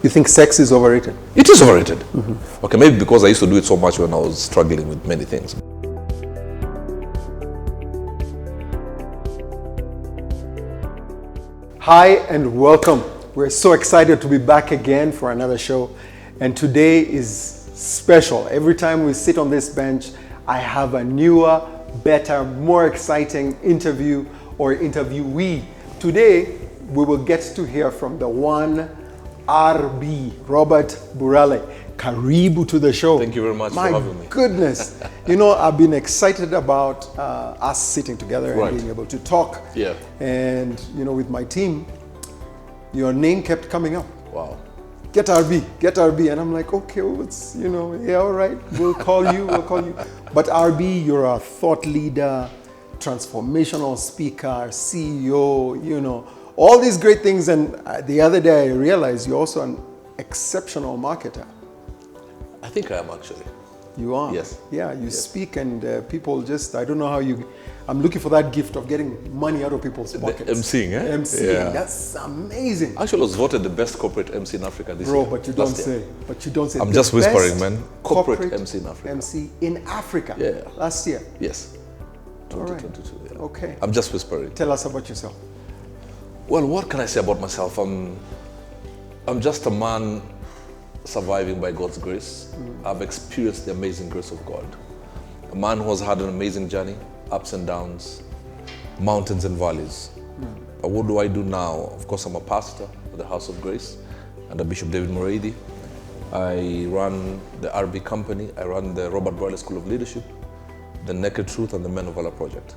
You think sex is overrated? It is overrated. Okay, maybe because I used to do it so much when I was struggling with many things. Hi and welcome. We're so excited to be back again for another show. And today is special. Every time we sit on this bench, I have a newer, better, more exciting interview or interviewee. Today, we will get to hear from the one RB, Robert Burale. Karibu to the show. Thank you very much for having me. My goodness. You know, I've been excited about us sitting together and being able to talk. Yeah. And, you know, with my team, your name kept coming up. Wow. Get RB. And I'm like, okay, well, it's, you know, yeah, all right, we'll call you. But RB, you're a thought leader, transformational speaker, CEO, you know, all these great things. And the other day I realized you're also an exceptional marketer. I think I am actually. You are? Yes. Yeah, you speak and people just, I don't know how I'm looking for that gift of getting money out of people's pockets. MCing, eh? MCing, Yeah. that's amazing. Actually, I was voted the best corporate MC in Africa this Bro, year. but you don't say. I'm just whispering, man. Corporate MC in Africa. MC in Africa. Yeah. Last year. Yes. All right. 2022, yeah. Okay. I'm just whispering. Tell us about yourself. Well, what can I say about myself? I'm just a man surviving by God's grace. I've experienced the amazing grace of God. A man who has had an amazing journey, ups and downs, mountains and valleys. What do I do now? Of course, I'm a pastor of the House of Grace under Bishop David Moredi. I run the RB company. I run the Robert Burale School of Leadership, the Naked Truth, and the Men of Valor Project.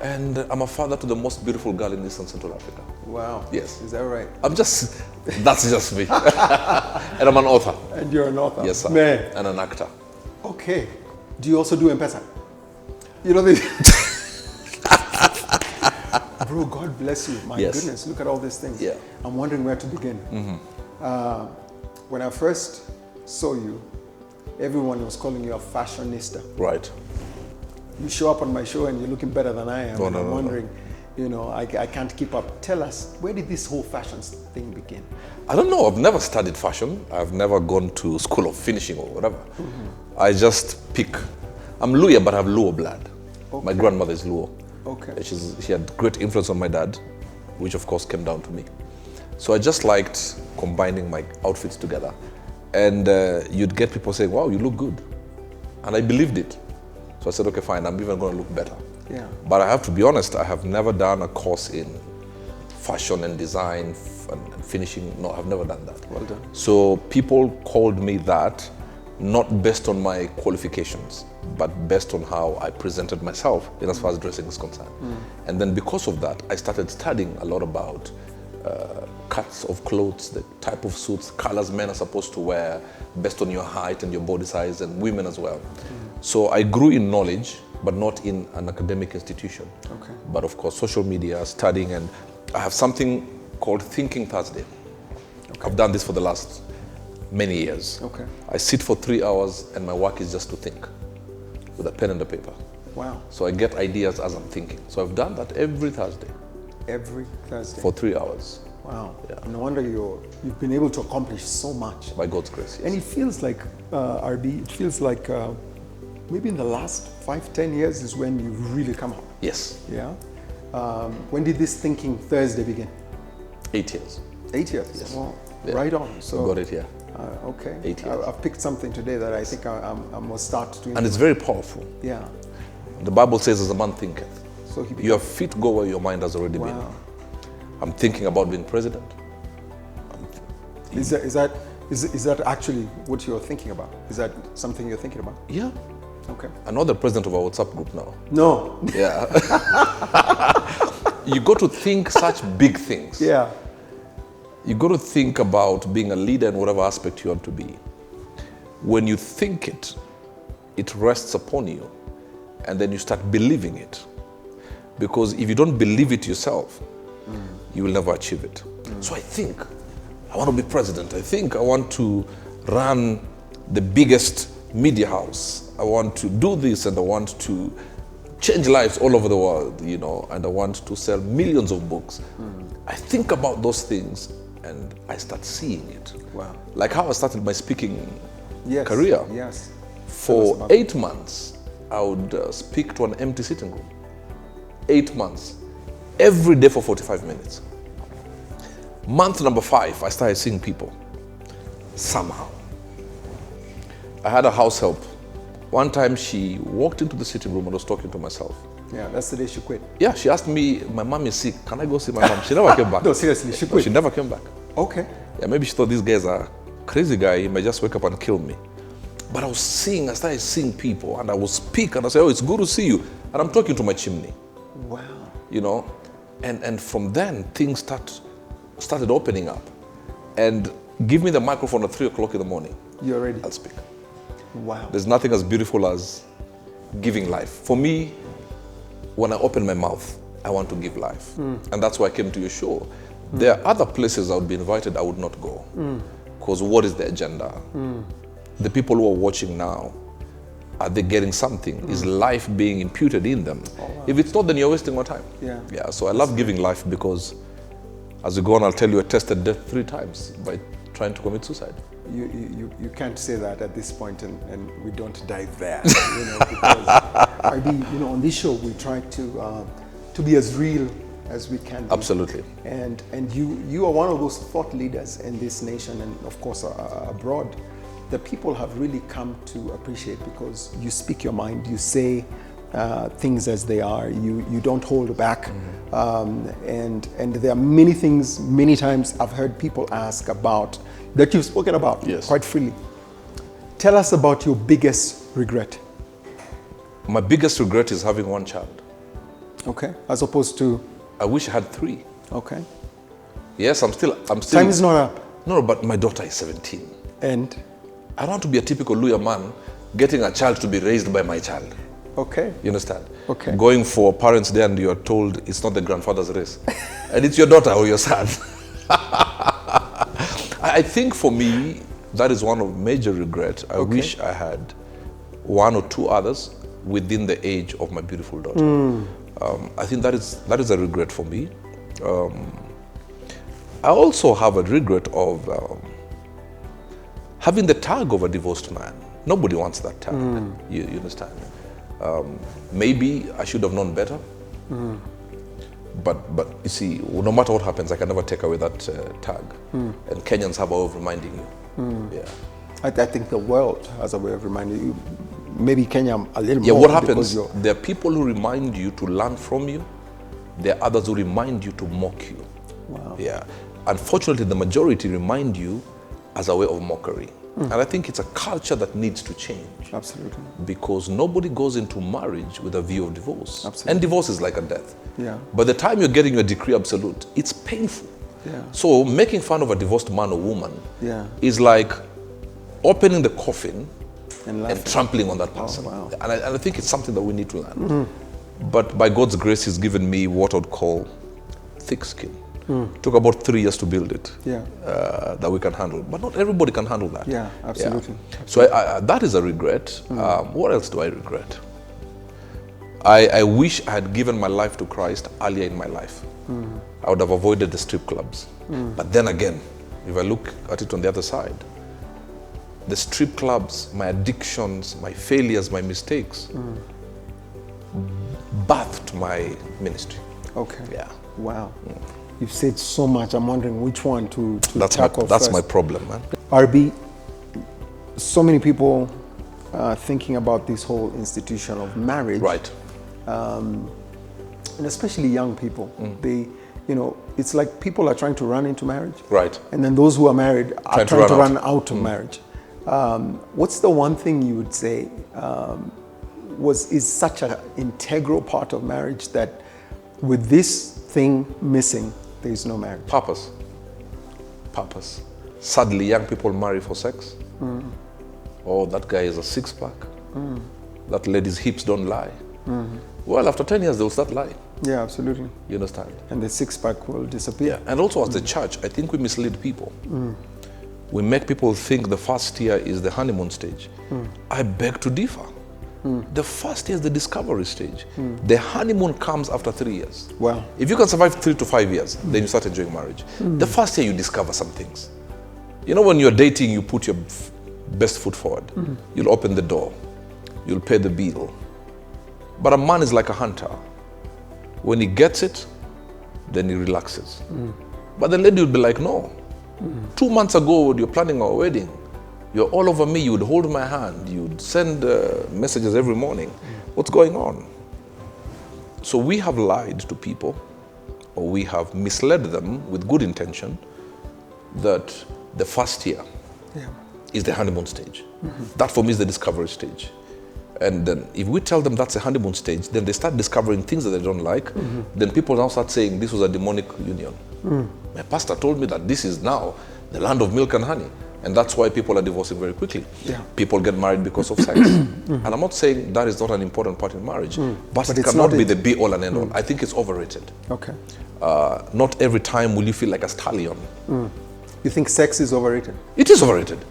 And I'm a father to the most beautiful girl in East and Central Africa. Wow. Yes. Is that right? That's just me. And I'm an author. And you're an author. Yes, sir. Man. And an actor. Okay. Do you also do M-Pesa? You know this. Bro, God bless you. My goodness, look at all these things. Yeah. I'm wondering where to begin. When I first saw you, everyone was calling you a fashionista. Right. You show up on my show and you're looking better than I am. I'm wondering, you know, I can't keep up. Tell us, where did this whole fashion thing begin? I don't know. I've never studied fashion. I've never gone to school of finishing or whatever. I just pick. I'm Luo, but I have Luo blood. Okay. My grandmother is Luo. Okay. She had great influence on my dad, which of course came down to me. So I just liked combining my outfits together. And you'd get people saying, wow, you look good. And I believed it. So I said, okay, fine, I'm even going to look better. Yeah. But I have to be honest, I have never done a course in fashion and design and finishing. No, I've never done that. Well done. So people called me that, not based on my qualifications, but based on how I presented myself in as far as dressing is concerned. And then because of that, I started studying a lot about cuts of clothes, the type of suits, colors men are supposed to wear based on your height and your body size, and women as well. So I grew in knowledge, but not in an academic institution. Okay. But of course, social media, studying, and I have something called Thinking Thursday. Okay. I've done this for the last many years. Okay. I sit for 3 hours and my work is just to think with a pen and a paper. Wow. So I get ideas as I'm thinking. So I've done that every Thursday. Every Thursday? For 3 hours. Wow. Yeah. No wonder you've been able to accomplish so much. By God's grace, yes. And it feels like, RB, it feels like maybe in the last 5-10 years is when you really come out. Yes. Yeah. When did this Thinking Thursday begin? 8 years. 8 years? Yes. Well, yeah. Right on. So I got it here. Okay. 8 years. I've picked something today that I think I must start to. And it's very powerful. Yeah. The Bible says, as a man thinketh. So your feet go where your mind has already been. I'm thinking about being president. Is that actually what you're thinking about? Is that something you're thinking about? Yeah. Okay. I know the president of our WhatsApp group now. No. Yeah. You got to think such big things. Yeah. You got to think about being a leader in whatever aspect you want to be. When you think it, it rests upon you, and then you start believing it. Because if you don't believe it yourself, you will never achieve it. So I think I want to be president. I think I want to run the biggest media house. I want to do this, and I want to change lives all over the world, you know, and I want to sell millions of books. I think about those things, and I start seeing it. Wow. Like how I started my speaking Yes. career. Yes. For 8 months, I would speak to an empty sitting room. 8 months. Every day for 45 minutes. Month number 5, I started seeing people. Somehow. I had a house help. One time she walked into the sitting room and was talking to myself. Yeah, that's the day she quit. Yeah, she asked me, my mom is sick, can I go see my mom? She never came back. No, seriously, she quit. She never came back. Okay. Yeah, maybe she thought this guy's a crazy guy, he might just wake up and kill me. But I started seeing people, and I would speak and I say, oh, it's good to see you. And I'm talking to my chimney. Wow. You know, and from then things started opening up. And give me the microphone at 3 o'clock in the morning. You're ready. I'll speak. Wow. There's nothing as beautiful as giving life. For me, when I open my mouth, I want to give life. And that's why I came to your show. There are other places I would be invited, I would not go. Because what is the agenda? The people who are watching now, are they getting something? Is life being imputed in them? Oh, wow. If it's not, then you're wasting your time. Yeah. So I love giving life because as we go on, I'll tell you I tested death 3 times by trying to commit suicide. You can't say that at this point and we don't dive there, because on this show we try to be as real as we can be. Absolutely. And you are one of those thought leaders in this nation and of course abroad that people have really come to appreciate because you speak your mind, you say things as they are, you don't hold back. And there are many things, many times I've heard people ask about that you've spoken about quite freely. Tell us about your biggest regret. My biggest regret is having 1 child. Okay, as opposed to? I wish I had 3. Okay. Yes, I'm still. Time is not up. No, but my daughter is 17. And? I don't want to be a typical lawyer man getting a child to be raised by my child. Okay. You understand? Okay. Going for Parents' Day and you're told it's not the grandfather's race. And it's your daughter or your son. I think for me, that is one of major regret. I wish I had 1 or 2 others within the age of my beautiful daughter. I think that is a regret for me. I also have a regret of having the tag of a divorced man. Nobody wants that tag. You understand? Maybe I should have known better. But you see, no matter what happens, I can never take away that tag. And Kenyans have a way of reminding you. Yeah. I think the world has a way of reminding you. Maybe Kenya a little more. Yeah, what happens, there are people who remind you to learn from you. There are others who remind you to mock you. Wow. Yeah. Unfortunately, the majority remind you as a way of mockery. And I think it's a culture that needs to change. Absolutely. Because nobody goes into marriage with a view of divorce. Absolutely. And divorce is like a death. Yeah. By the time you're getting your decree absolute, it's painful. Yeah. So making fun of a divorced man or woman is like opening the coffin and trampling on that person. Oh, wow. And I think it's something that we need to learn. But by God's grace, He's given me what I'd call thick skin. Took about 3 years to build it. That we can handle. But not everybody can handle that. Yeah, absolutely. So that is a regret. What else do I regret? I wish I had given my life to Christ earlier in my life. I would have avoided the strip clubs. But then again, if I look at it on the other side, the strip clubs, my addictions, my failures, my mistakes, birthed my ministry. Okay. Yeah. Wow. You've said so much. I'm wondering which one to tackle first. That's my problem, man. RB, so many people thinking about this whole institution of marriage. Right. And especially young people. They, it's like people are trying to run into marriage. Right. And then those who are married are trying to run out of marriage. What's the one thing you would say is such an integral part of marriage that with this thing missing, there is no marriage? Purpose. Sadly, young people marry for sex. Oh, that guy is a 6-pack. That lady's hips don't lie. Well, after 10 years, they'll start lying. Yeah, absolutely. You understand? And the 6-pack will disappear. Yeah. And also as the church, I think we mislead people. We make people think the first year is the honeymoon stage. I beg to differ. The first year is the discovery stage. The honeymoon comes after 3 years. Wow. If you can survive 3 to 5 years, then you start enjoying marriage. The first year you discover some things. You know, when you're dating, you put your best foot forward. You'll open the door. You'll pay the bill. But a man is like a hunter. When he gets it, then he relaxes. But the lady would be like, no. 2 months ago, when you're planning our wedding, you're all over me, you would hold my hand, you'd send messages every morning. What's going on? So we have lied to people, or we have misled them with good intention, that the first year is the honeymoon stage. That for me is the discovery stage. And then if we tell them that's a honeymoon stage, then they start discovering things that they don't like. Then people now start saying this was a demonic union. My pastor told me that this is now the land of milk and honey. And that's why people are divorcing very quickly. People get married because of sex. And I'm not saying that is not an important part in marriage, but it cannot be the be all and end all. I think it's overrated. Okay. Not every time will you feel like a stallion. You think sex is overrated? It is overrated.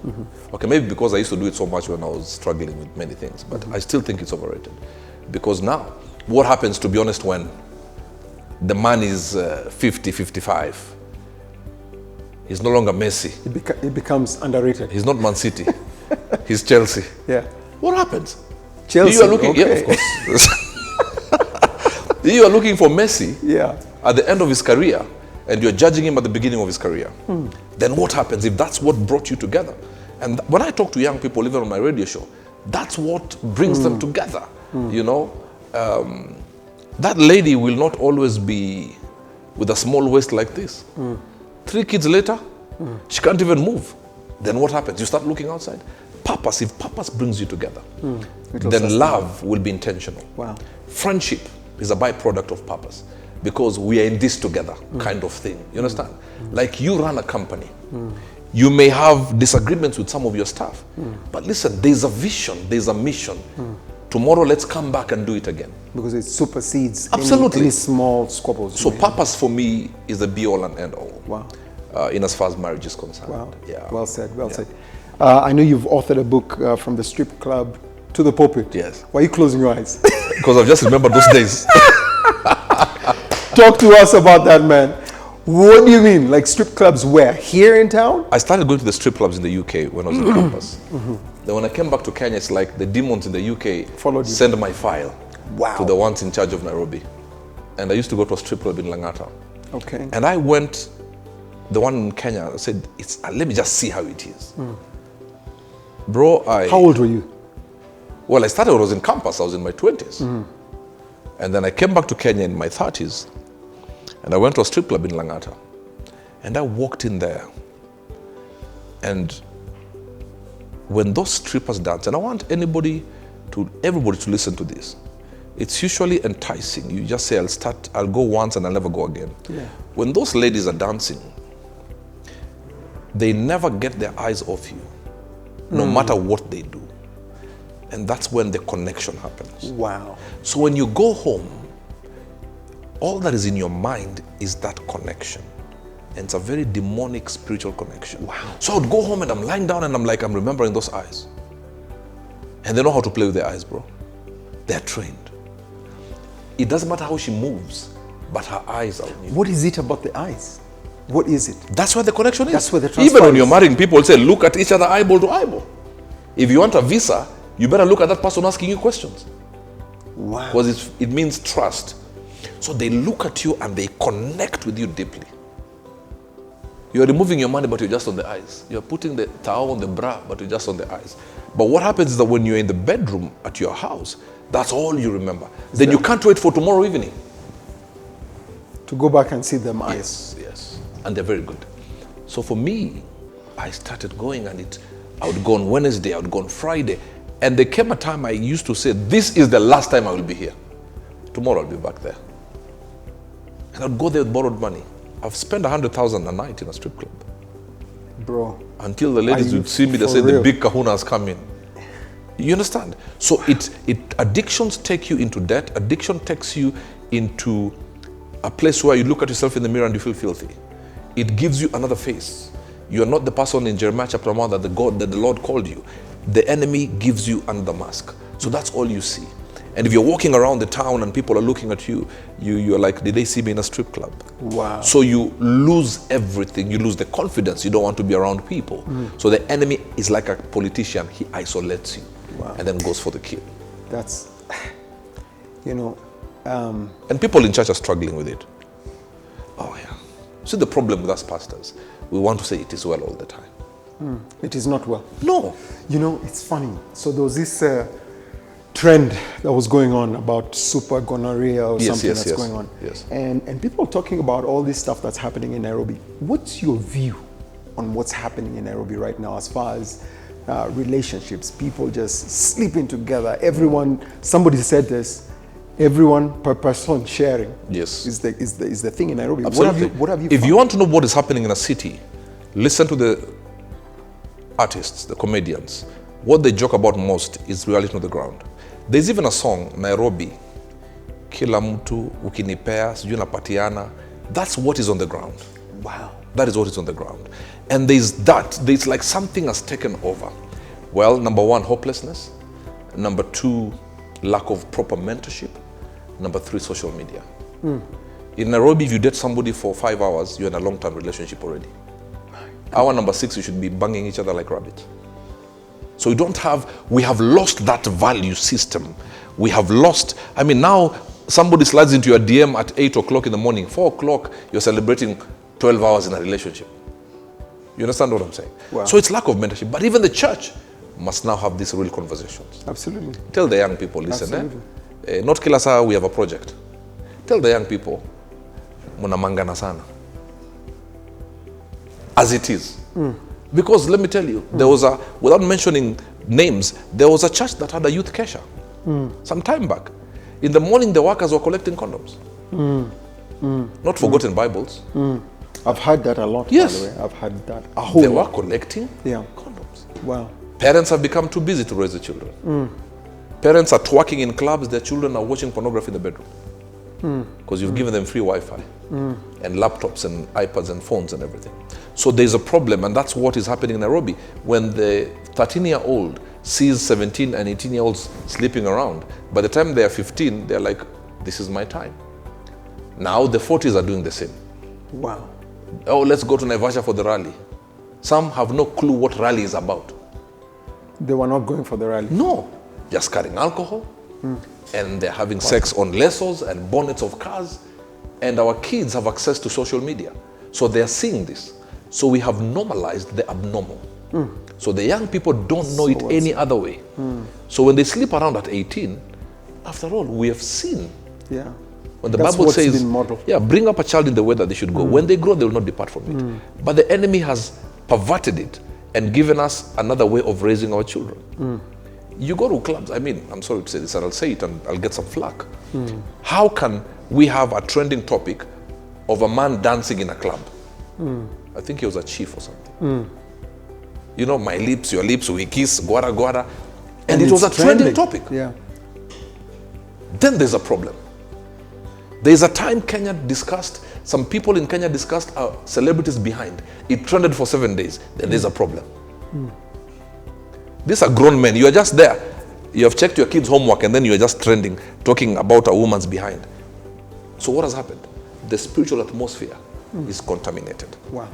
Okay, maybe because I used to do it so much when I was struggling with many things, but I still think it's overrated. Because now, what happens, to be honest, when the man is 50, 55? He's no longer Messi. It becomes underrated. He's not Man City. He's Chelsea. Yeah. What happens? Chelsea, you are looking, okay. yeah, of course. You are looking for Messi at the end of his career, and you're judging him at the beginning of his career. Then what happens if that's what brought you together? And when I talk to young people, even on my radio show, that's what brings them together. You know, that lady will not always be with a small waist like this. 3 kids later, she can't even move. Then what happens? You start looking outside. Purpose, if purpose brings you together, then love will be intentional. Wow. Friendship is a byproduct of purpose, because we are in this together kind of thing. You understand? Like you run a company. You may have disagreements with some of your staff, but listen, there's a vision, there's a mission. Tomorrow, let's come back and do it again. Because it supersedes Absolutely. any small squabbles. So purpose for me is the be all and end all. Wow. In as far as marriage is concerned. Wow. Yeah. Well said, well said. I know you've authored a book, From the Strip Club to the Pulpit. Yes. Why are you closing your eyes? Because I've just remembered those days. Talk to us about that, man. What do you mean? Like strip clubs where? Here in town? I started going to the strip clubs in the UK when I was in campus. Then when I came back to Kenya, it's like the demons in the UK followed you. Send my file Wow. to the ones in charge of Nairobi. And I used to go to a strip club in Langata. Okay. And I went, the one in Kenya, I said, let me just see how it is. Bro, How old were you? Well, I started when I was in campus. I was in my 20s. And then I came back to Kenya in my 30s. And I went to a strip club in Langata. And I walked in there. And when those strippers dance, and I want everybody to listen to this. It's usually enticing. You just say, I'll go once and I'll never go again. Yeah. When those ladies are dancing, they never get their eyes off you, no matter what they do. And that's when the connection happens. Wow. So when you go home, all that is in your mind is that connection. And it's a very demonic spiritual connection. Wow. So I would go home and I'm lying down and I'm remembering those eyes. And they know how to play with their eyes, bro. They're trained. It doesn't matter how she moves, but her eyes are on you. What is it about the eyes? What is it? That's where the connection is. That's where the transfer Even when is. you're marrying, people say, look at each other eyeball to eyeball. If you want a visa, you better look at that person asking you questions. Wow. Because it means trust. So they look at you and they connect with you deeply. You're removing your money, but you're just on the eyes. You're putting the towel on the bra, but you're just on the eyes. But what happens is that when you're in the bedroom at your house, that's all you remember. Then you can't wait for tomorrow evening. To go back and see them eyes. Yes. And they're very good. So for me, I started going and I would go on Wednesday, I would go on Friday. And there came a time I used to say, this is the last time I will be here. Tomorrow I'll be back there. And I'd go there with borrowed money. I've spent 100,000 a night in a strip club. Bro. Until the ladies would see me, they say the big kahuna has come in. You understand? So addictions take you into debt. Addiction takes you into a place where you look at yourself in the mirror and you feel filthy. It gives you another face. You are not the person in Jeremiah chapter 1 that the Lord called you. the enemy gives you another mask. So that's all you see. And if you're walking around the town and people are looking at you, you're like, did they see me in a strip club? Wow. So you lose everything. You lose the confidence. You don't want to be around people. So the enemy is like a politician. He isolates you and then goes for the kill. That's, you know. And people in church are struggling with it. Oh, yeah. See, the problem with us pastors, we want to say it is well all the time. It is not well. No. You know, it's funny. So there was this trend that was going on about super gonorrhea or something that's going on. Yes. And people are talking about all this stuff that's happening in Nairobi. What's your view on what's happening in Nairobi right now as far as relationships, people just sleeping together? Everyone, somebody said this, everyone per person sharing. Yes. Is the thing in Nairobi. Absolutely. What have you If found? you want to know what is happening in a city, listen to the artists, the comedians. What they joke about most is reality on the ground. There's even a song, Nairobi, kila mtu ukinipea sijui napatiana. That's what is on the ground. Wow. That is what is on the ground. And there's like something has taken over. Well, number one, hopelessness. Number two, lack of proper mentorship. Number three, social media. In Nairobi, if you date somebody for 5 hours, you're in a long-term relationship already. Hour number 6, you should be banging each other like rabbits. So we have lost that value system. We have lost, now somebody slides into your DM at 8 o'clock in the morning, 4 o'clock, you're celebrating 12 hours in a relationship. You understand what I'm saying? Wow. So it's lack of mentorship. But even the church must now have these real conversations. Absolutely. Tell the young people, listen, Absolutely. not kila saa we have a project. Tell the young people, munamangana sana. As it is. Because let me tell you, there was without mentioning names, there was a church that had a youth kesha some time back. In the morning, the workers were collecting condoms. Not forgotten Bibles. I've heard that a lot, Yes. by the way. I've heard that a whole They lot. were collecting Yeah. condoms. Wow. Parents have become too busy to raise the children. Parents are twerking in clubs, their children are watching pornography in the bedroom. Because you've given them free Wi-Fi and laptops and iPads and phones and everything. So there's a problem, and that's what is happening in Nairobi. When the 13-year-old sees 17 and 18-year-olds sleeping around, by the time they are 15, they're like, this is my time. Now the 40s are doing the same. Wow. Oh, let's go to Naivasha for the rally. Some have no clue what rally is about. They were not going for the rally. No, just carrying alcohol, and they're having sex on lessors and bonnets of cars, and our kids have access to social media. So they're seeing this. So we have normalized the abnormal. So the young people don't know it any other way. So when they sleep around at 18, after all, we have seen. Yeah. When the That's Bible what's says, been modeled. yeah, bring up a child in the way that they should go. When they grow, they will not depart from it. But the enemy has perverted it and given us another way of raising our children. You go to clubs, I'm sorry to say this, and I'll say it and I'll get some flack. How can we have a trending topic of a man dancing in a club? I think he was a chief or something. You know, my lips, your lips, we kiss, guara guara. And it was a trending topic. Yeah. Then there's a problem. There's a time some people in Kenya discussed celebrities behind. It trended for 7 days. Then there's a problem. These are grown men. You are just there. You have checked your kids' homework and then you are just trending, talking about a woman's behind. So what has happened? The spiritual atmosphere is contaminated. Wow.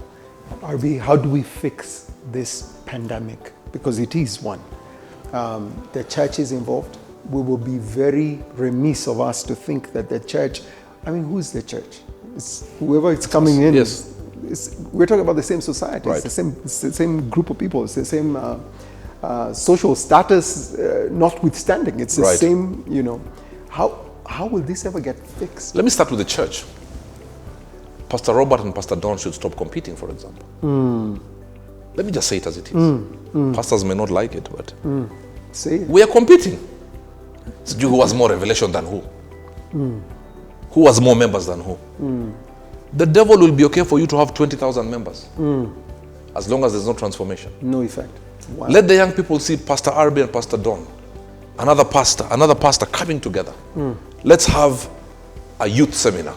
RB, how do we fix this pandemic? Because it is one. The church is involved. We will be very remiss of us to think that the church, who's the church? It's whoever is coming in. Yes. We're talking about the same society. Right. It's the same group of people. It's the same social status notwithstanding. It's the Right. same, How will this ever get fixed? Let me start with the church. Pastor Robert and Pastor Don should stop competing, for example. Let me just say it as it is. Pastors may not like it, but Say it. we are competing. So who has more revelation than who? Who has more members than who? The devil will be okay for you to have 20,000 members. As long as there's no transformation. No effect. Wow. Let the young people see Pastor Arby and Pastor Don, another pastor coming together. Let's have a youth seminar.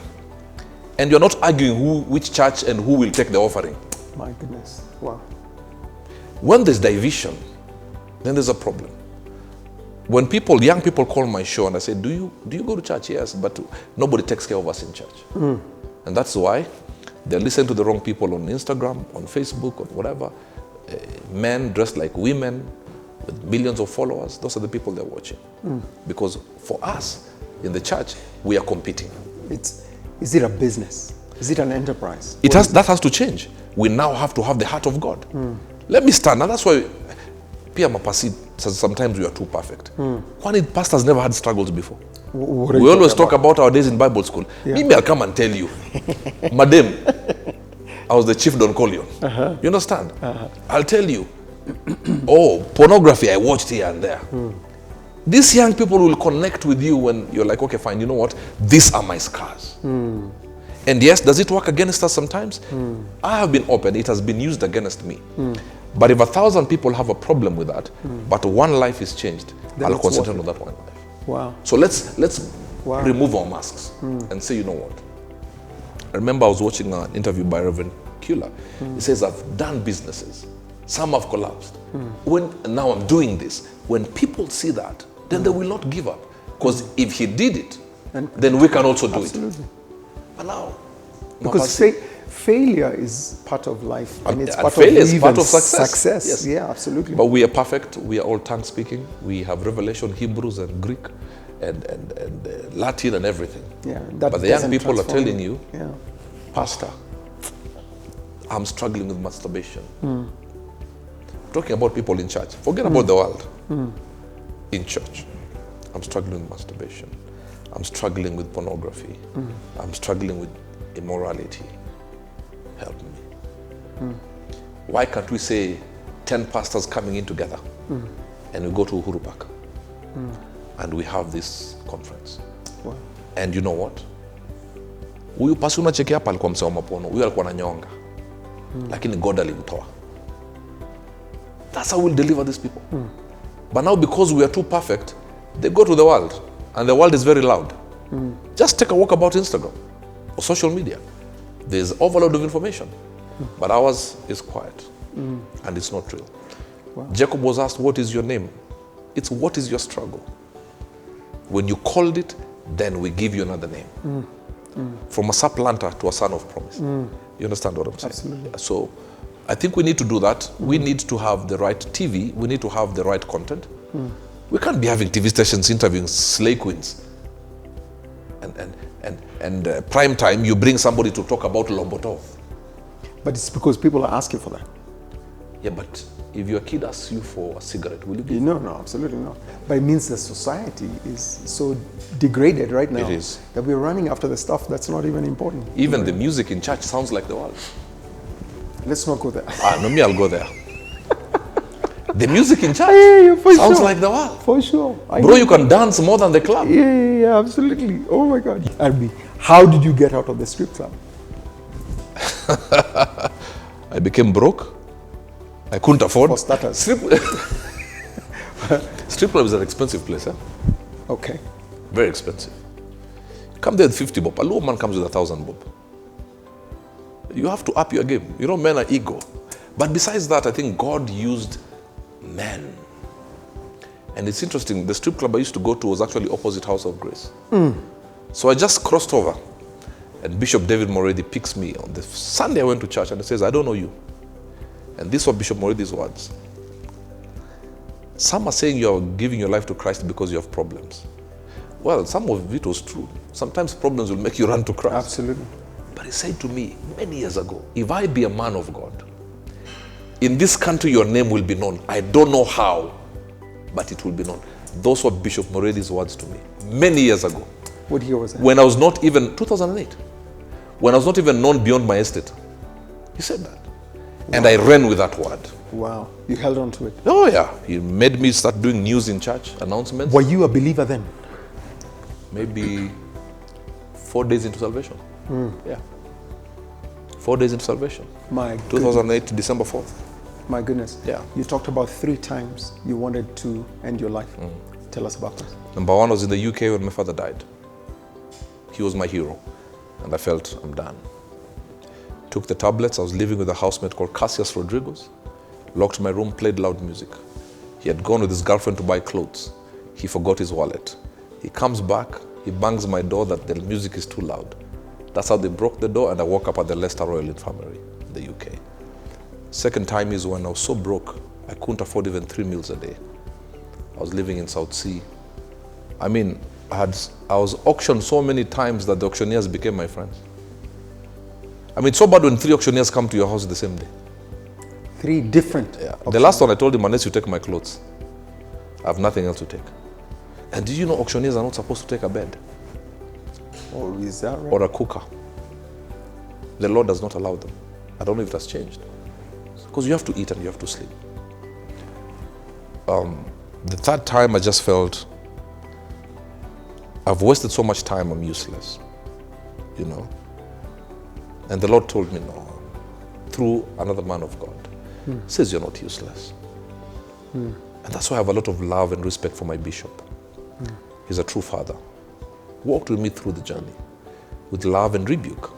And you're not arguing which church and who will take the offering. My goodness. Wow. When there's division, then there's a problem. When young people call my show and I say, do you go to church? Yes, but nobody takes care of us in church. And that's why they listen to the wrong people on Instagram, on Facebook, on whatever. Men dressed like women with millions of followers, those are the people they're watching. Because for us in the church, we are competing. Is it a business? Is it an enterprise? That has to change. We now have to have the heart of God. Let me stand. And that's why Pia Mapasi says sometimes we are too perfect. Why did pastors never had struggles before? We always talk about our days in Bible school. Yeah. Maybe I'll come and tell you. Madam, I was the chief Don Colion. You understand? I'll tell you. Pornography, I watched here and there. These young people will connect with you when you're like, okay, fine, you know what? These are my scars. And yes, does it work against us sometimes? I have been open. It has been used against me. But if 1,000 people have a problem with that, but one life is changed, then I'll concentrate on that one life. Wow. So let's remove our masks and say, you know what? I remember I was watching an interview by Reverend Kula. He says, I've done businesses. Some have collapsed. Now I'm doing this. When people see that, then they will not give up. Because if he did it, then we can also do it. But now, because failure is part of life, and it's part of success. Yes. Yeah, absolutely. But we are perfect. We are all tongue speaking. We have Revelation, Hebrews, and Greek, and Latin, and everything. Yeah. But the young people are telling you, Pastor, I'm struggling with masturbation. Talking about people in church. Forget about the world. In church, I'm struggling with masturbation. I'm struggling with pornography. I'm struggling with immorality. Help me. Why can't we say 10 pastors coming in together and we go to Uhuru Park and we have this conference? Wow. And you know what? Huyu pasi unacheki hapa alikuwa msema mapono. Huyu alikuwa ananyonga. Lakini God alimtoa. That's how we'll deliver these people. But now because we are too perfect, they go to the world. And the world is very loud. Just take a walk about Instagram or social media. There's overload of information. But ours is quiet. And it's not real. Wow. Jacob was asked, what is your name? It's what is your struggle? When you called it, then we give you another name. From a supplanter to a son of promise. You understand what I'm saying? Absolutely. So I think we need to do that. We need to have the right TV. We need to have the right content. We can't be having TV stations interviewing slay queens. And prime time, you bring somebody to talk about Lombotov. But it's because people are asking for that. Yeah, but if your kid asks you for a cigarette, will you give? No, absolutely not. But it means the society is so degraded right now. It is. That we're running after the stuff that's not even important. Even the music in church sounds like the world. Let's not go there. No, me, I'll go there. The music in church sounds like the world. For sure. Bro, you can dance more than the club. Yeah, absolutely. Oh my God. Arbi, how did you get out of the strip club? I became broke. I couldn't afford. For starters. Strip club is an expensive place. Okay. Very expensive. Come there with 50 bob. A low man comes with 1,000 bob. You have to up your game. You know, men are ego. But besides that, I think God used men. And it's interesting, the strip club I used to go to was actually opposite House of Grace. So I just crossed over, and Bishop David Moredi picks me on the Sunday I went to church, and he says, I don't know you. And these were Bishop Moredi's words. Some are saying you're giving your life to Christ because you have problems. Well, some of it was true. Sometimes problems will make you run to Christ. Absolutely. But he said to me many years ago, if I be a man of God, in this country your name will be known. I don't know how, but it will be known. Those were Bishop Moredi's words to me many years ago. What year was that? When I was not even, 2008. When I was not even known beyond my estate. He said that. Wow. And I ran with that word. Wow. You held on to it. Oh yeah. He made me start doing news in church, announcements. Were you a believer then? Maybe 4 days into salvation. Yeah. 4 days into salvation. My 2008, goodness. December 4th. My goodness. Yeah. You talked about 3 times you wanted to end your life. Tell us about that. Number 1 was in the UK when my father died. He was my hero. And I felt I'm done. Took the tablets. I was living with a housemate called Cassius Rodriguez. Locked my room, played loud music. He had gone with his girlfriend to buy clothes. He forgot his wallet. He comes back, he bangs my door that the music is too loud. That's how they broke the door, and I woke up at the Leicester Royal Infirmary in the UK. Second time is when I was so broke, I couldn't afford even 3 meals a day. I was living in South Sea. I mean, I was auctioned so many times that the auctioneers became my friends. I mean, it's so bad when 3 auctioneers come to your house the same day. 3 different. Yeah. The last one I told him, unless you take my clothes, I have nothing else to take. And did you know auctioneers are not supposed to take a bed? Oh, is that right? Or a cooker. The Lord does not allow them. I don't know if it has changed. Because you have to eat and you have to sleep. The third time I just felt, I've wasted so much time, I'm useless. You know? And the Lord told me no, through another man of God. He says you're not useless. And that's why I have a lot of love and respect for my bishop. He's a true father. Walked with me through the journey with love and rebuke.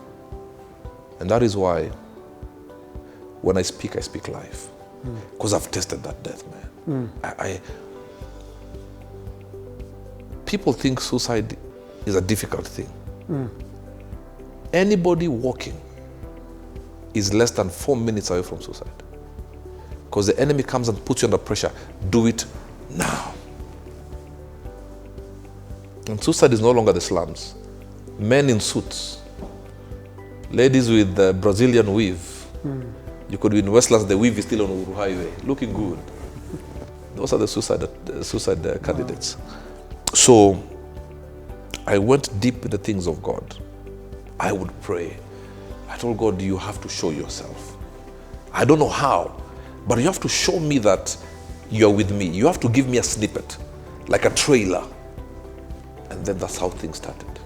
And that is why when I speak life. Because I've tasted that death, man. People think suicide is a difficult thing. Anybody walking is less than 4 minutes away from suicide. Because the enemy comes and puts you under pressure. Do it now. And suicide is no longer the slums. Men in suits. Ladies with the Brazilian weave. You could be in Westlands, the weave is still on Uhuru Highway, looking good. Those are the suicide candidates. So I went deep in the things of God. I would pray. I told God, you have to show yourself. I don't know how, but you have to show me that you're with me. You have to give me a snippet, like a trailer. And then that's how things started.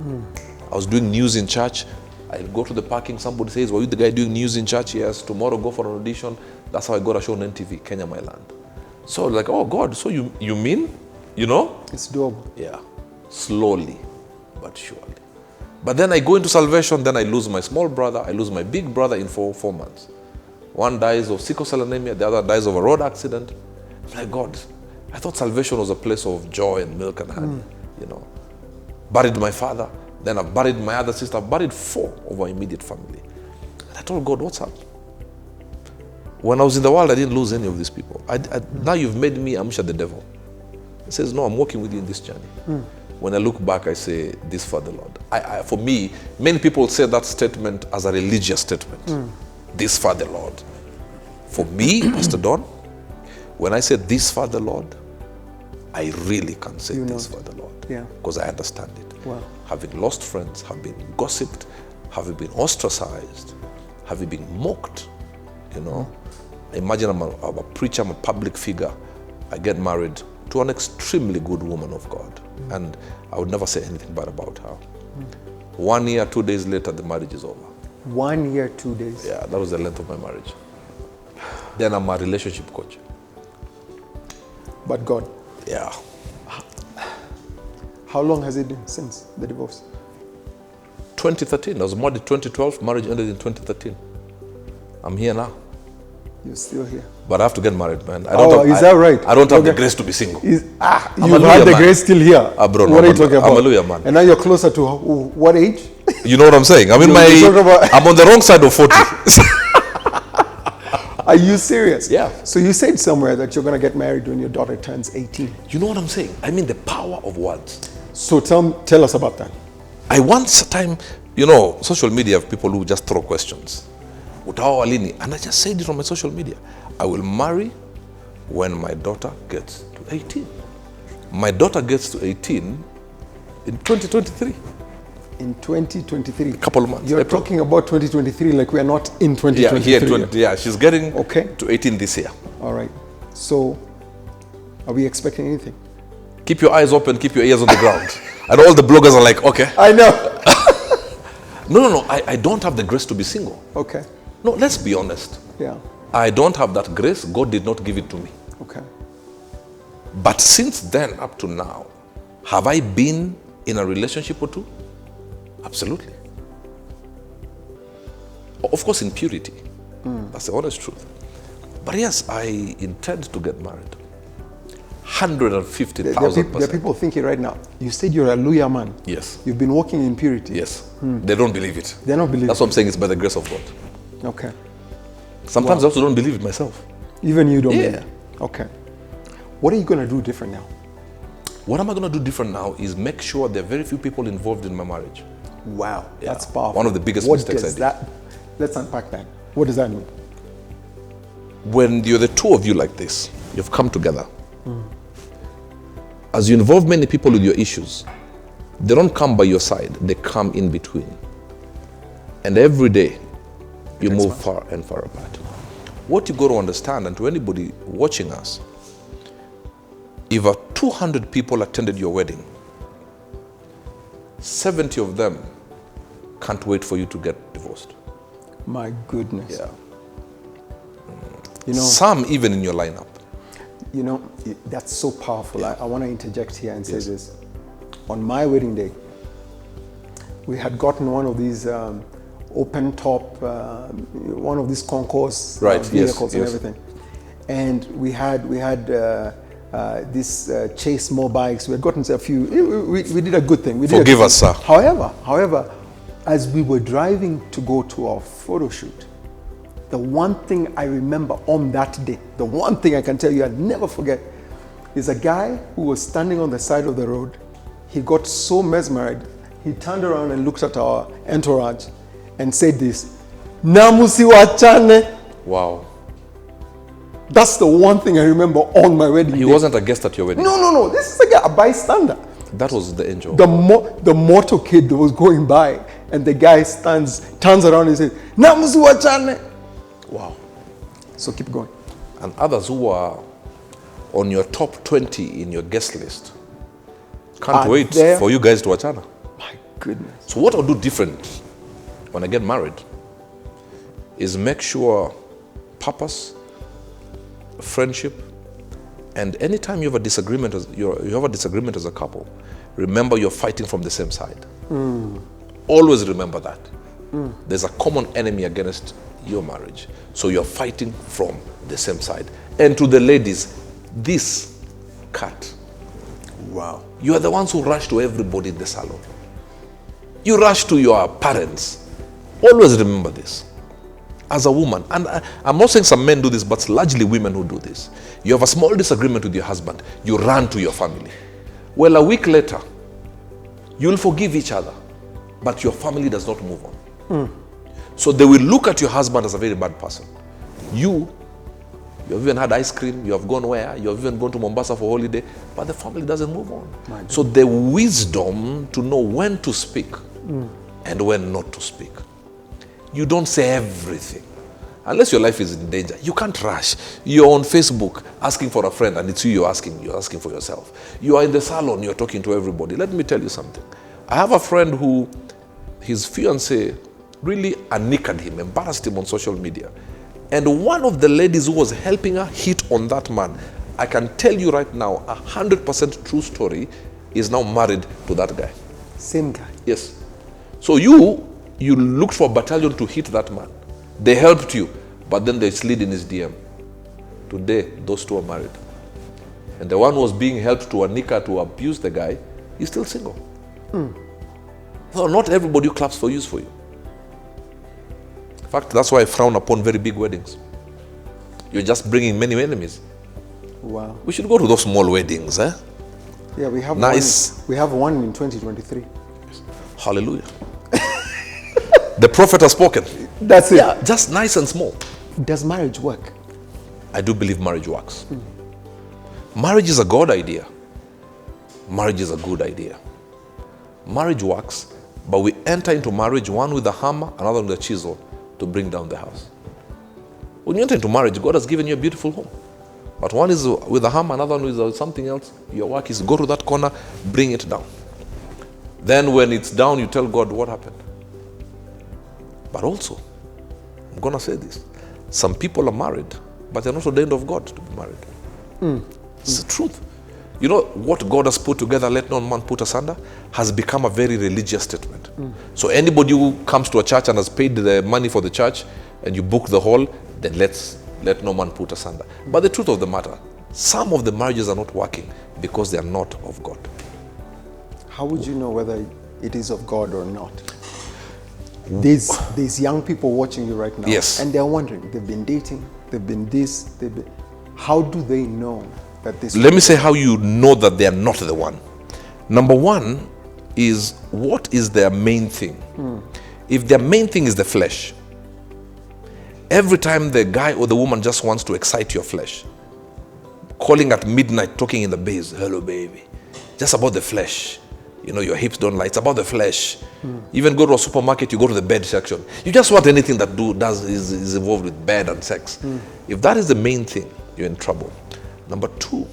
I was doing news in church. I go to the parking, somebody says, were you the guy doing news in church? Yes, tomorrow go for an audition. That's how I got a show on NTV, Kenya, my land. So like, oh God, so you mean, you know? It's doable. Yeah, slowly but surely. But then I go into salvation, then I lose my small brother, I lose my big brother in four months. One dies of sickle cell anemia, the other dies of a road accident. I'm like, God, I thought salvation was a place of joy and milk and honey, you know. Buried my father, then I've buried my other sister, I've buried 4 of our immediate family. And I told God, what's up? When I was in the world, I didn't lose any of these people. Now you've made me Amsha the devil. He says, no, I'm walking with you in this journey. When I look back, I say, this for the Lord. For me, many people say that statement as a religious statement. This for the Lord. For me, Pastor Don, when I say this for the Lord, I really can say this for the Lord. Yeah. Because I understand it. Wow. Having lost friends, having been gossiped, having been ostracized, having been mocked, you know. Imagine I'm a preacher, I'm a public figure. I get married to an extremely good woman of God. And I would never say anything bad about her. 1 year, 2 days later, the marriage is over. 1 year, 2 days. Yeah, that was the length of my marriage. Then I'm a relationship coach. But God. Yeah. How long has it been since the divorce? 2013. I was married in 2012. Marriage ended in 2013. I'm here now. You're still here. But I have to get married, man. Is that right? I don't have the grace to be single. You have the grace still here. Bro, what are you talking about? Hallelujah, man. And now you're closer to what age? You know what I'm saying? I'm on the wrong side of 40. Are you serious? Yeah. So you said somewhere that you're going to get married when your daughter turns 18. You know what I'm saying? I mean the power of words. So tell us about that. I once a time, you know, social media have people who just throw questions. Utaoa lini? And I just said it on my social media. I will marry when my daughter gets to 18. My daughter gets to 18 in 2023. In 2023. A couple of months. You're talking about 2023 like we are not in 2023. Yeah, she's getting to 18 this year. All right. So, are we expecting anything? Keep your eyes open, keep your ears on the ground. And all the bloggers are like, okay. I know. No. I don't have the grace to be single. Okay. No, let's be honest. Yeah. I don't have that grace. God did not give it to me. Okay. But since then up to now, have I been in a relationship or two? Absolutely. Of course, in purity. That's the honest truth. But yes, I intend to get married. 150,000%. There are people thinking right now, you said you're a lawyer man. Yes. You've been walking in purity. Yes. They don't believe it. They don't believe That's what I'm saying, it's by the grace of God. Okay. Sometimes I also don't believe it myself. Even you don't Yeah. believe it? Okay. What are you going to do different now? What am I going to do different now is make sure there are very few people involved in my marriage. Wow, Yeah. that's powerful. One of the biggest what mistakes does I did. that? Let's unpack that. What does that mean? When you're the two of you like this, you've come together. As you involve many people with your issues, they don't come by your side, they come in between. And every day, you move far and far apart. What you got to understand, and to anybody watching us, if 200 people attended your wedding, 70 of them can't wait for you to get divorced. My goodness. Yeah. You know, Some even in your lineup. you know, that's so powerful. I want to interject here and say Yes. this. On my wedding day, we had gotten one of these open top, one of these concourse Right, vehicles and yes. everything. And we had this Chase more bikes. We had gotten a few. We did a good thing. We did a Forgive good us, thing. sir. However, as we were driving to go to our photo shoot, the one thing I remember on that day, the one thing I can tell you I'll never forget, is a guy who was standing on the side of the road. He got so mesmerized, he turned around and looked at our entourage and said this, "Namusi wachane." Wow. That's the one thing I remember on my wedding He day. wasn't a guest at your wedding. No. This is a guy, a bystander. That was the angel. The motorcade that was going by, and the guy turns around and says, "Namusi wachane." Wow. So keep going. And others who are on your top 20 in your guest list can't Are wait there? for you guys to Achana. My goodness. So what I'll do different when I get married is make sure purpose, friendship, and anytime you have a disagreement as a couple, remember you're fighting from the same side. Always remember that. There's a common enemy against your marriage. So you're fighting from the same side. And to the ladies, this cut. Wow. You are the ones who rush to everybody in the salon. You rush to your parents. Always remember this. As a woman, and I'm not saying some men do this, but it's largely women who do this. You have a small disagreement with your husband, you run to your family. Well, a week later, you'll forgive each other, but your family does not move on. So they will look at your husband as a very bad person. You've even had ice cream, you have gone where, you have even gone to Mombasa for holiday, but the family doesn't move on. So the wisdom to know when to speak and when not to speak. You don't say everything. Unless your life is in danger, you can't rush. You're on Facebook asking for a friend and it's you're asking for yourself. You are in the salon, you're talking to everybody. Let me tell you something. I have a friend who, his fiancée really annicked him, embarrassed him on social media. And one of the ladies who was helping her hit on that man, I can tell you right now, 100% true story, is now married to that guy. Same guy. Yes. So you looked for a battalion to hit that man. They helped you, but then they slid in his DM. Today, those two are married. And the one who was being helped to Anika to abuse the guy is still single. So not everybody who claps for you is for you. In fact, that's why I frown upon very big weddings. You're just bringing many enemies. Wow. We should go to those small weddings, eh? Yeah, we have Nice. one. We have one in 2023. Hallelujah. The prophet has spoken. That's it. Yeah, just nice and small. Does marriage work? I do believe marriage works. Marriage is a God idea. Marriage is a good idea. Marriage works, but we enter into marriage, one with a hammer, another with a chisel, to bring down the house. When you enter into marriage, God has given you a beautiful home. But one is with a hammer, another one is something else. Your work is go to that corner, bring it down. Then when it's down, you tell God what happened. But also, I'm going to say this. Some people are married, but they're not ordained of God to be married. It's the truth. You know, what God has put together, let no man put asunder, has become a very religious statement. So anybody who comes to a church and has paid the money for the church, and you book the hall, then let no man put asunder. But the truth of the matter, Some of the marriages are not working because they are not of God. How would you know whether it is of God or not? There's young people watching you right now. Yes. And they're wondering, they've been dating, they've been this, how do they know that this? Let me say how you know that they are not the one. Number one is, what is their main thing? If their main thing is the flesh, every time the guy or the woman just wants to excite your flesh, calling at midnight, talking in the bass, hello baby, just about the flesh. You know, your hips don't lie, it's about the flesh. Even go to a supermarket, you go to the bed section. You just want anything that is involved with bed and sex. If that is the main thing, you're in trouble. Number two,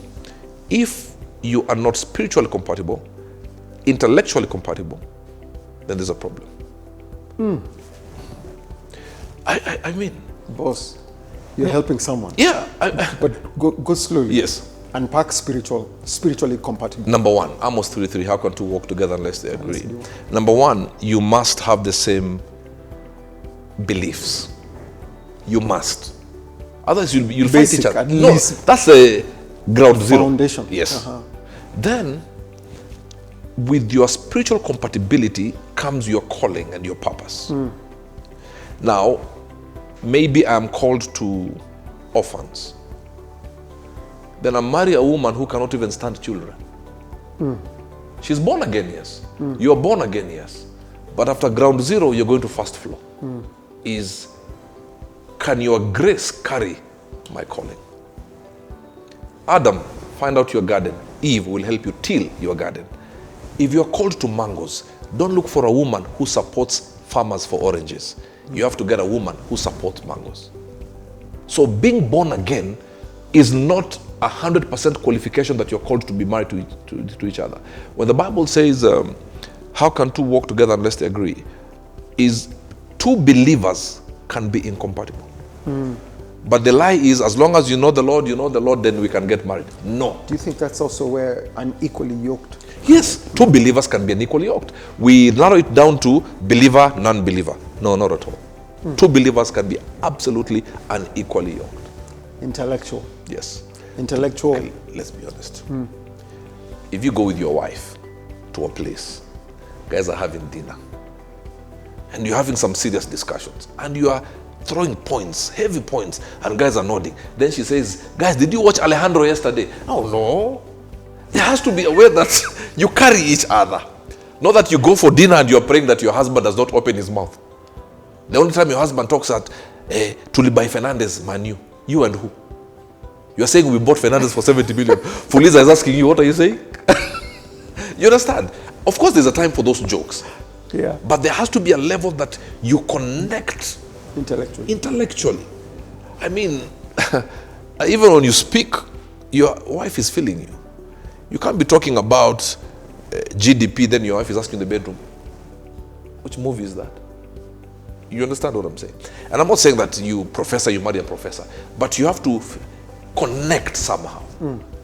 if you are not spiritually compatible, intellectually compatible, then there's a problem. I mean, boss, you're helping someone. Yeah. But go slowly. Yes. Unpack spiritually compatible. Number one, Amos 3:3, how can two walk together unless they agree? Number one, you must have the same beliefs. You must. Otherwise, you'll fight each other. No, that's the ground zero. Foundation. Yes. Then, with your spiritual compatibility comes your calling and your purpose. Now, maybe I'm called to orphans. Then I marry a woman who cannot even stand children. She's born again, yes. You are born again, yes. But after ground zero, you're going to first floor. Can your grace carry my calling? Adam, find out your garden. Eve will help you till your garden. If you're called to mangoes, don't look for a woman who supports farmers for oranges. You have to get a woman who supports mangoes. So being born again is not 100% qualification that you're called to be married to each other. When the Bible says, how can two walk together unless they agree? Is two believers can be incompatible. But the lie is, as long as you know the Lord, then we can get married. No. Do you think that's also where unequally yoked? Yes, two believers can be unequally yoked. We narrow it down to believer, non-believer. No, not at all. Two believers can be absolutely unequally yoked. Intellectual. Yes. Intellectual. Okay, let's be honest. If you go with your wife to a place, guys are having dinner, and you're having some serious discussions, and you are throwing points, heavy points, and guys are nodding. Then she says, guys, did you watch Alejandro yesterday? Oh, no. There has to be a way that you carry each other. Not that you go for dinner and you're praying that your husband does not open his mouth. The only time your husband talks at Tulibai Fernandez, Manu, you and who? You're saying we bought Fernandez for 70 million. Fuliza is asking you, what are you saying? You understand? Of course, there's a time for those jokes. Yeah. But there has to be a level that you connect intellectually. I mean, even when you speak, your wife is feeling you. You can't be talking about GDP, then your wife is asking in the bedroom, which movie is that? You understand what I'm saying? And I'm not saying that you marry a professor, but you have to connect somehow.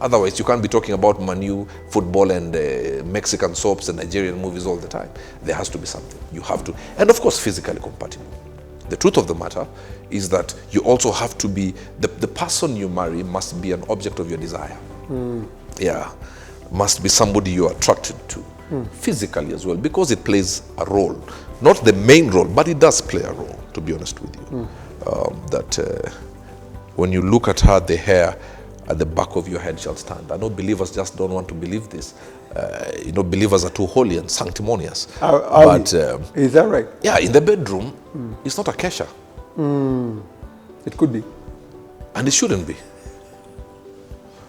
Otherwise, you can't be talking about Manu, football, and Mexican soaps and Nigerian movies all the time. There has to be something. You have to. And of course, physically compatible. The truth of the matter is that you also have to be, the person you marry must be an object of your desire. Yeah. Must be somebody you're attracted to. Physically as well, because it plays a role. Not the main role, but it does play a role, to be honest with you. When you look at her, the hair at the back of your head shall stand. I know believers just don't want to believe this. Believers are too holy and sanctimonious. Is that right? Yeah, in the bedroom, it's not a kesha. It could be. And it shouldn't be.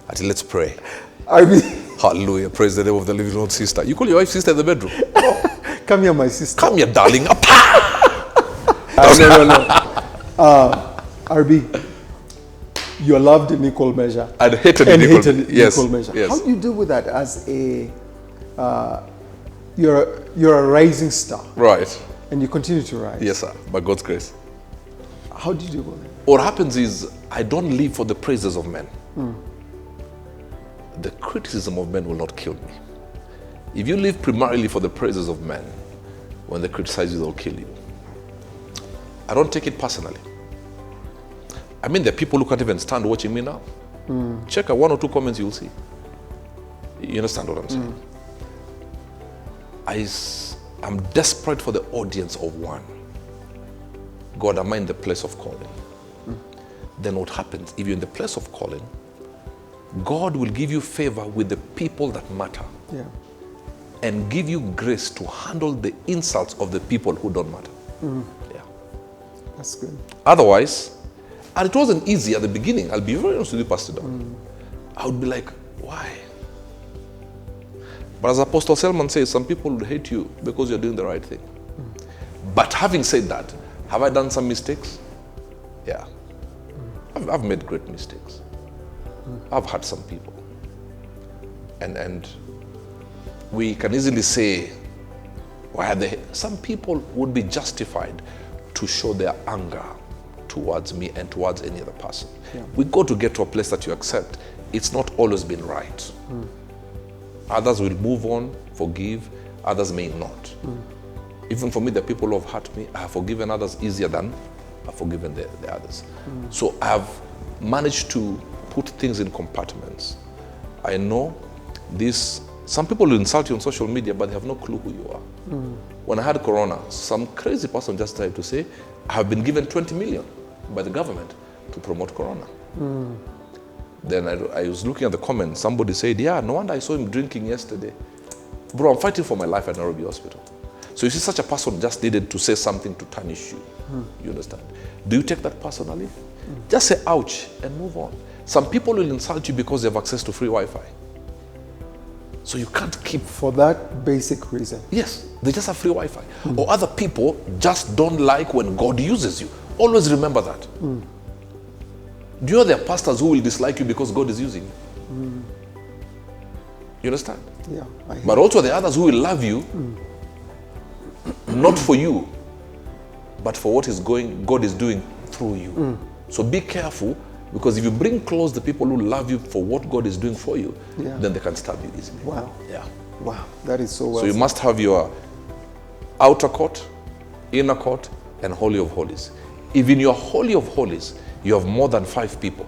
Until let's pray. Hallelujah. Praise the name of the living Lord, sister. You call your wife sister in the bedroom? Come here, my sister. Come here, darling. No. RB, you're loved in equal measure. And hated in equal measure. Yes. How do you deal with that as a, you're a rising star? Right. And you continue to rise. Yes, sir. By God's grace. How do you deal with it? What happens is, I don't live for the praises of men. The criticism of men will not kill me. If you live primarily for the praises of men, when they criticize you, they'll kill you. I don't take it personally. I mean, there are people who can't even stand watching me now. Check out 1 or 2 comments, you'll see. You understand what I'm saying? I'm desperate for the audience of one. God, am I in the place of calling? Then what happens, if you're in the place of calling, God will give you favor with the people that matter. Yeah. And give you grace to handle the insults of the people who don't matter. Yeah. That's good. Otherwise, and it wasn't easy at the beginning, I'll be very honest with you, Pastor Don. I would be like, why? But as Apostle Selman says, some people will hate you because you're doing the right thing. But having said that, have I done some mistakes? Yeah. I've made great mistakes. I've hurt some people. And we can easily say, why are they? Some people would be justified to show their anger towards me and towards any other person. Yeah. We got to get to a place that you accept it's not always been right. Others will move on, forgive, others may not. Even for me, the people who have hurt me, I have forgiven others easier than I've forgiven the others. So I have managed to put things in compartments. I know this. Some people will insult you on social media, but they have no clue who you are. When I had Corona, some crazy person just tried to say, I have been given 20 million by the government to promote Corona. Then I was looking at the comments. Somebody said, yeah, no wonder I saw him drinking yesterday. Bro, I'm fighting for my life at Nairobi Hospital. So you see, such a person just needed to say something to tarnish you. You understand? Do you take that personally? Just say, ouch, and move on. Some people will insult you because they have access to free Wi-Fi. So you can't keep... For that basic reason. Yes, they just have free Wi-Fi. Or other people just don't like when God uses you. Always remember that. Do you know there are pastors who will dislike you because God is using you? You understand? Yeah. But also there are others who will love you, not for you, but for what God is doing through you. So be careful, because if you bring close the people who love you for what God is doing for you, then they can stab you easily. Wow. Yeah. Wow. That is so well So you said. must have your outer court, inner court, and Holy of Holies. If in your Holy of Holies, you have more than 5 people,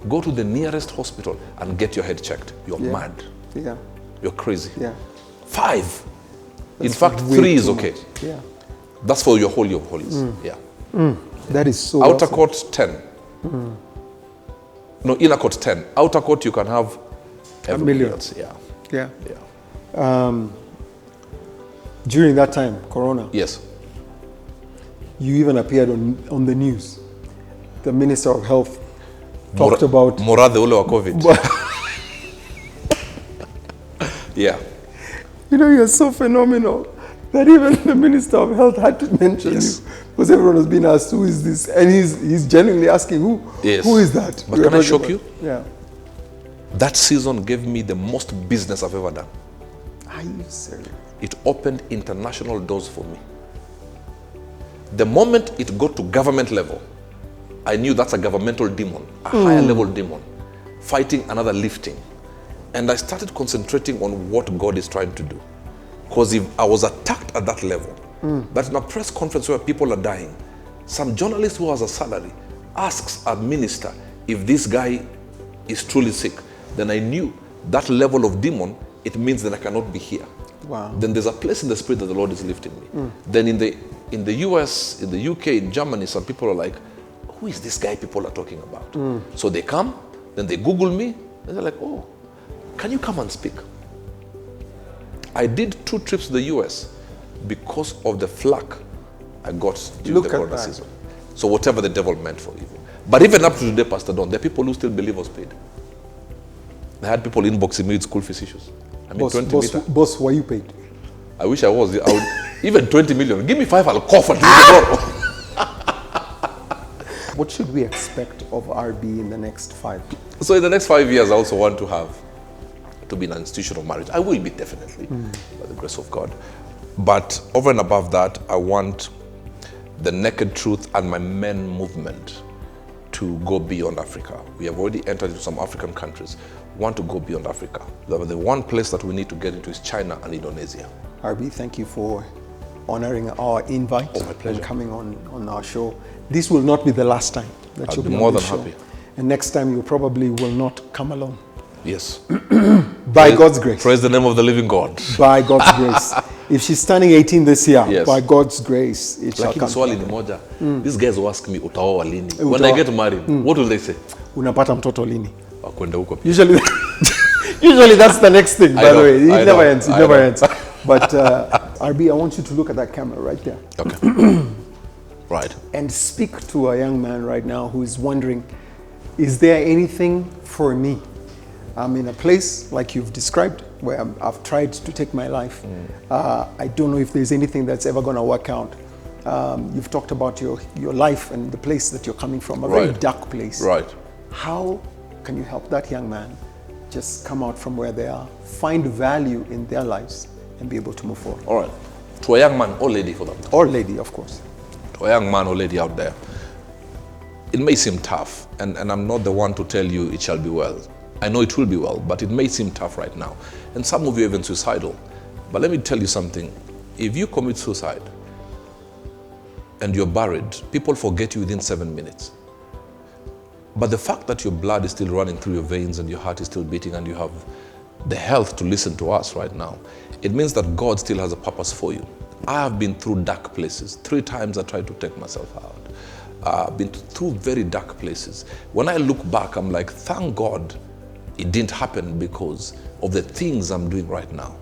go to the nearest hospital and get your head checked. You're mad. Yeah. You're crazy. Yeah. 5. In That's fact, way 3 is too okay. much. Yeah. That's for your Holy of Holies. Yeah. That is so Outer well court 10. No, inner court 10. Outer court you can have everybody million. else. Yeah. said. Yeah. Yeah. During that time, Corona, Yes. you even appeared on the news. The Minister of Health talked about... Morade ule wa COVID. Yeah. You know, you're so phenomenal that even the Minister of Health had to mention Yes. you. Because everyone has been asked, who is this? And he's genuinely asking, Yes. who is that? But we are can I talking shock about? you? Yeah. That season gave me the most business I've ever done. Are you serious? It opened international doors for me. The moment it got to government level, I knew that's a governmental demon, a higher level demon, fighting another lifting. And I started concentrating on what God is trying to do. Because if I was attacked at that level, that in a press conference where people are dying, some journalist who has a salary asks a minister if this guy is truly sick, then I knew that level of demon, it means that I cannot be here. Wow. Then there's a place in the spirit that the Lord is lifting me. Then in the US, in the UK, in Germany, some people are like, who is this guy people are talking about? So they come, then they Google me, and they're like, oh, can you come and speak? I did 2 trips to the US because of the flack I got during Look the at Corona that. season. So whatever the devil meant for evil. But even up to today, Pastor Don, there are people who still believe I was paid. I had people inboxing me with school fees issues. I mean, 20 meter. Boss, were you paid? I wish I was. I would, even 20 million. Give me 5, I'll cough and tomorrow. What should we expect of RB in the next 5? So in the next 5 years, I also want to be in an institution of marriage. I will be, definitely, by the grace of God. But over and above that, I want the Naked Truth and my men movement to go beyond Africa. We have already entered into some African countries. We want to go beyond Africa. The one place that we need to get into is China and Indonesia. RB, thank you for honoring our invite Oh, my pleasure. and coming on our show. This will not be the last time that I'll you'll be be more on than this show. happy. And next time you probably will not come alone. Yes. By God's grace. Praise the name of the living God. By God's grace. If she's turning 18 this year, Yes. by God's grace, it shall Lakini come. swali ni moja. These guys will ask me, utaoa lini? When I get married, what will they say? Unapata mtoto lini? Wakwenda huko pia. Usually that's the next thing, by the way. It I never know, ends. It I never know. ends. But RB, I want you to look at that camera right there. Okay. Right. And speak to a young man right now who is wondering, is there anything for me? I'm in a place like you've described where I've tried to take my life. I don't know if there's anything that's ever going to work out. You've talked about your life and the place that you're coming from, a very Right. dark place. Right. How can you help that young man just come out from where they are, find value in their lives, and be able to move forward? All right. To a young man or lady for that. Or lady, of course. To a young man or lady out there, it may seem tough, and I'm not the one to tell you it shall be well. I know it will be well, but it may seem tough right now. And some of you are even suicidal. But let me tell you something. If you commit suicide and you're buried, people forget you within 7 minutes. But the fact that your blood is still running through your veins and your heart is still beating and you have the health to listen to us right now, it means that God still has a purpose for you. I have been through dark places. 3 times I tried to take myself out. I've been through very dark places. When I look back, I'm like, thank God it didn't happen because of the things I'm doing right now.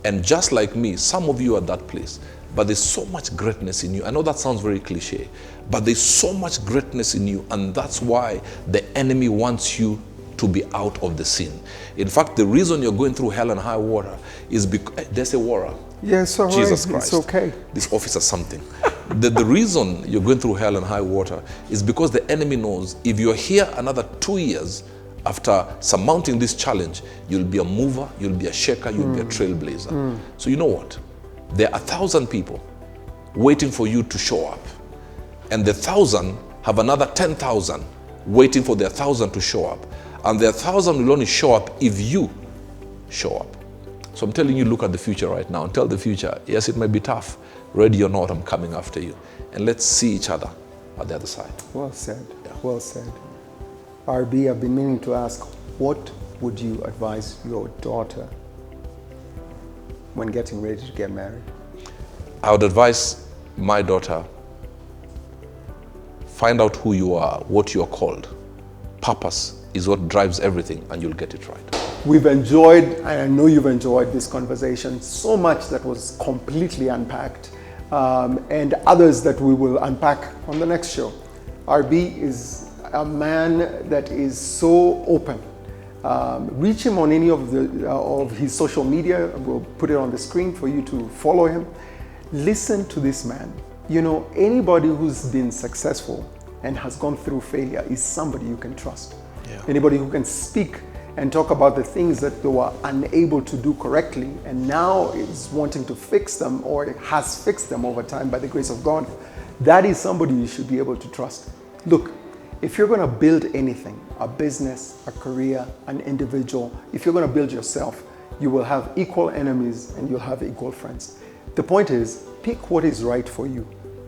And just like me, some of you are at that place, but there's so much greatness in you. I know that sounds very cliche, but there's so much greatness in you, and that's why the enemy wants you to be out of the scene. In fact, the reason you're going through hell and high water is because there's a war. Yes, all right. Jesus Christ. It's okay. This office has something. The reason you're going through hell and high water is because the enemy knows if you're here another 2 years after surmounting this challenge, you'll be a mover, you'll be a shaker, you'll be a trailblazer. So you know what? There are 1,000 people waiting for you to show up. And the 1,000 have another 10,000 waiting for their 1,000 to show up. And their 1,000 will only show up if you show up. So I'm telling you, look at the future right now and tell the future, yes, it may be tough. Ready or not, I'm coming after you. And let's see each other at the other side. Well said. Yeah. Well said. RB, I've been meaning to ask, what would you advise your daughter when getting ready to get married? I would advise my daughter, find out who you are, what you are called. Purpose is what drives everything, and you'll get it right. We've enjoyed, and I know you've enjoyed this conversation, so much that was completely unpacked, and others that we will unpack on the next show. RB is a man that is so open. Reach him on any of his social media. We'll put it on the screen for you to follow him. Listen to this man. You know, anybody who's been successful and has gone through failure is somebody you can trust. Yeah. Anybody who can speak and talk about the things that they were unable to do correctly and now is wanting to fix them or has fixed them over time by the grace of God, that is somebody you should be able to trust. Look, if you're going to build anything, a business, a career, an individual, if you're going to build yourself, you will have equal enemies and you'll have equal friends. The point is, pick what is right for you,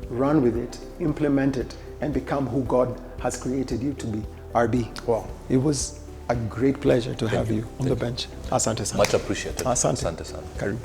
run with it, implement it, and become who God has created you to be. RB, Wow. it was a great pleasure to have you on the bench. Asante sana. Much appreciated. Asante. Asante sana. Karibu.